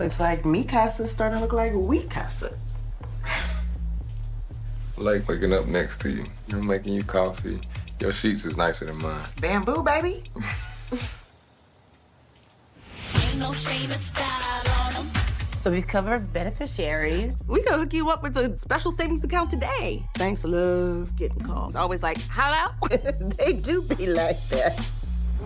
Looks like mi casa's starting to look like we casa. I like waking up next to you. I'm making you coffee. Your sheets is nicer than mine. Bamboo, baby. Ain't no shame in style on 'em. So we've covered beneficiaries. We can hook you up with a special savings account today. Thanks, love, getting calls. Always like, hello? They do be like that.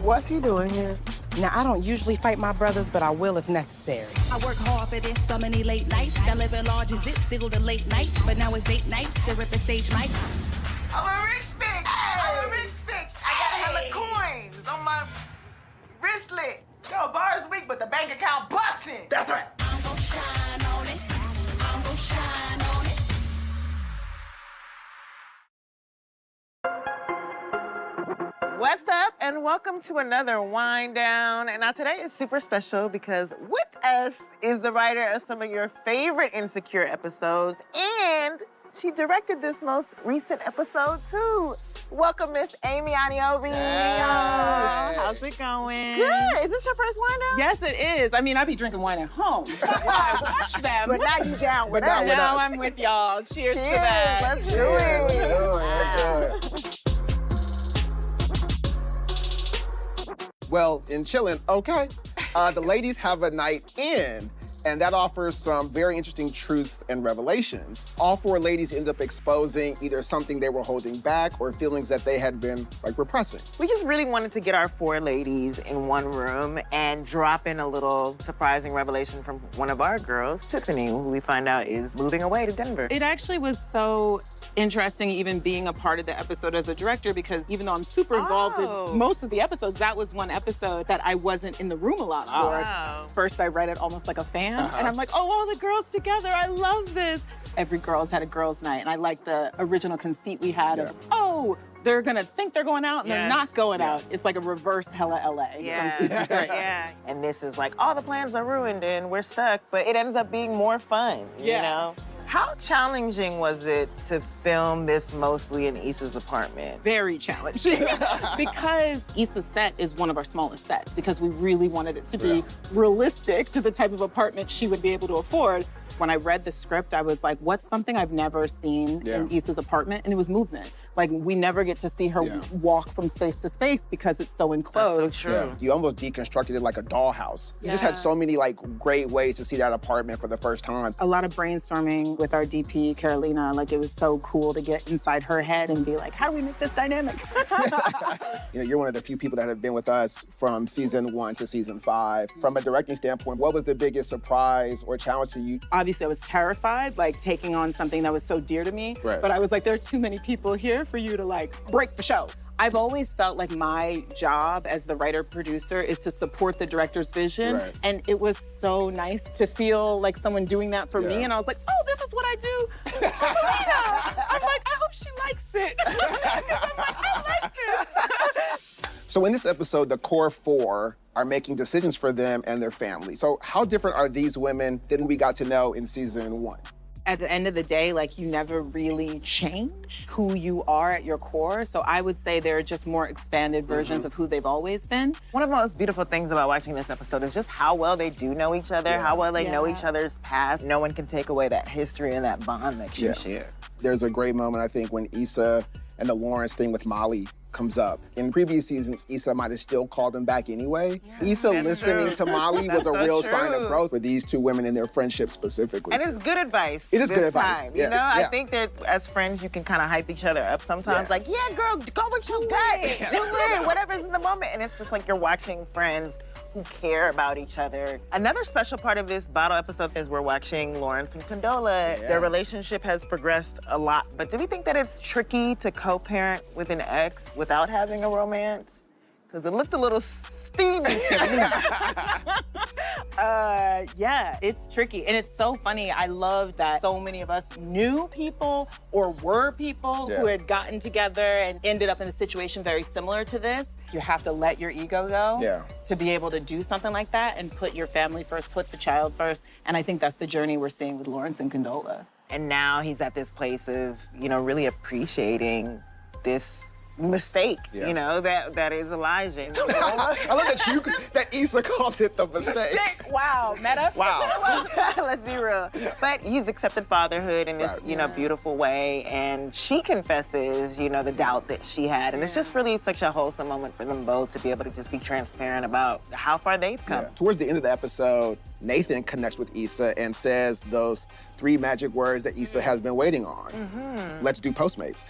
What's he doing here? Now, I don't usually fight my brothers, but I will if necessary. I work hard for this, so many late nights. That living large is it, still the late nights. But now it's date night, they're at the stage mics. I'm a rich bitch. I'm a rich bitch. I got hella coins on my wristlet. Yo, bars weak, but the bank account busting. That's right. I'm gon' shine on it. I'm gon' shine on it. What's up, and welcome to another Wind Down. And now today is super special because with us is the writer of some of your favorite Insecure episodes, and she directed this most recent episode too. Welcome, Miss Amy Aniobi. Hey. How's it going? Good. Is this your first Wind Down? Yes, it is. I mean, I be drinking wine at home. I watch them. But now you down with us. Now I'm with y'all. Cheers to Cheers. that. Let's do it. Well, in chillin', okay. The ladies have a night in, and that offers some very interesting truths and revelations. All four ladies end up exposing either something they were holding back or feelings that they had been, repressing. We just really wanted to get our four ladies in one room and drop in a little surprising revelation from one of our girls, Tiffany, who we find out is moving away to Denver. It actually was so interesting even being a part of the episode as a director, because even though I'm super involved in most of the episodes, that was one episode that I wasn't in the room a lot for. Wow. First, I read it almost like a fan, and I'm like, oh, all the girls together, I love this. Every girl's had a girls' night, and I like the original conceit we had of, oh, they're gonna think they're going out and they're not going out. It's like a reverse Hella LA from season 3. Yeah. And this is like, all the plans are ruined and we're stuck, but it ends up being more fun, you know? How challenging was it to film this mostly in Issa's apartment? Very challenging. Because Issa's set is one of our smallest sets, because we really wanted it to be realistic to the type of apartment she would be able to afford. When I read the script, I was like, what's something I've never seen in Issa's apartment? And it was movement. Like, we never get to see her walk from space to space because it's so enclosed. That's so true. You almost deconstructed it like a dollhouse. You just had so many great ways to see that apartment for the first time. A lot of brainstorming with our DP, Carolina. Like, it was so cool to get inside her head and be like, how do we make this dynamic? You're one of the few people that have been with us from season 1 to season 5. From a directing standpoint, what was the biggest surprise or challenge to you? Obviously, I was terrified, taking on something that was so dear to me. Right. But I was like, there are too many people here for you to, break the show. I've always felt like my job as the writer-producer is to support the director's vision. Right. And it was so nice to feel like someone doing that for me. And I was like, oh, this is what I do for Melina. I'm like, I hope she likes it. Because I'm like, I like this. So in this episode, the core four are making decisions for them and their family. So how different are these women than we got to know in season 1? At the end of the day, you never really change who you are at your core. So I would say they're just more expanded versions of who they've always been. One of the most beautiful things about watching this episode is just how well they do know each other, how well they know each other's past. No one can take away that history and that bond that you share. There's a great moment, I think, when Issa and the Lawrence thing with Molly comes up. In previous seasons, Issa might have still called them back anyway. Issa listening to Molly was a real sign of growth for these two women in their friendship specifically. And it's good advice. It is good advice. You know, I think that as friends, you can kind of hype each other up sometimes. Like, yeah, girl, go with your gut. Do it, whatever's in the moment. And it's just like you're watching friends who care about each other. Another special part of this bottle episode is we're watching Lawrence and Condola. Their relationship has progressed a lot, but do we think that it's tricky to co-parent with an ex without having a romance? Because it looked a little steamy to me. Yeah, it's tricky. And it's so funny. I love that so many of us knew people or were people who had gotten together and ended up in a situation very similar to this. You have to let your ego go to be able to do something like that and put your family first, put the child first. And I think that's the journey we're seeing with Lawrence and Condola. And now he's at this place of, really appreciating this mistake, you know, that is Elijah. I love that Issa calls it the mistake. Wow, meta. Wow. Let's be real. But he's accepted fatherhood in this, you know, beautiful way. And she confesses, you know, the doubt that she had. And it's just really such a wholesome moment for them both to be able to just be transparent about how far they've come. Yeah. Towards the end of the episode, Nathan connects with Issa and says those 3 magic words that Issa has been waiting on. Let's do Postmates.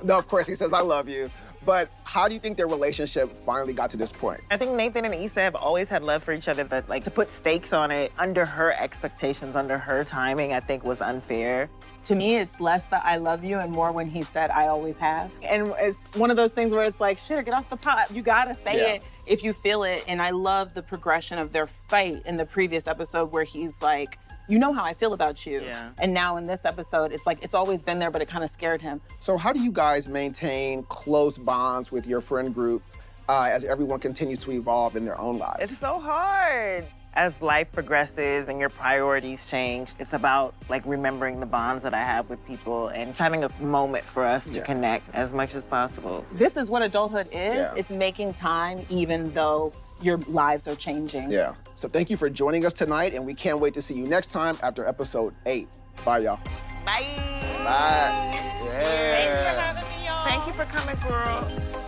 No, of course, he says, I love you. But how do you think their relationship finally got to this point? I think Nathan and Issa have always had love for each other, but like to put stakes on it under her expectations, under her timing, I think was unfair. To me, it's less the I love you and more when he said, I always have. And it's one of those things where it's like, shit, get off the pot. You gotta say it if you feel it. And I love the progression of their fight in the previous episode where he's like, you know how I feel about you. Yeah. And now in this episode, it's like, it's always been there, but it kind of scared him. So how do you guys maintain close bonds with your friend group as everyone continues to evolve in their own lives? It's so hard. As life progresses and your priorities change, it's about like remembering the bonds that I have with people and having a moment for us to connect as much as possible. This is what adulthood is. Yeah. It's making time even though your lives are changing. Yeah. So thank you for joining us tonight, and we can't wait to see you next time after episode 8. Bye, y'all. Bye. Bye. Thanks for having me, y'all. Thank you for coming, girl.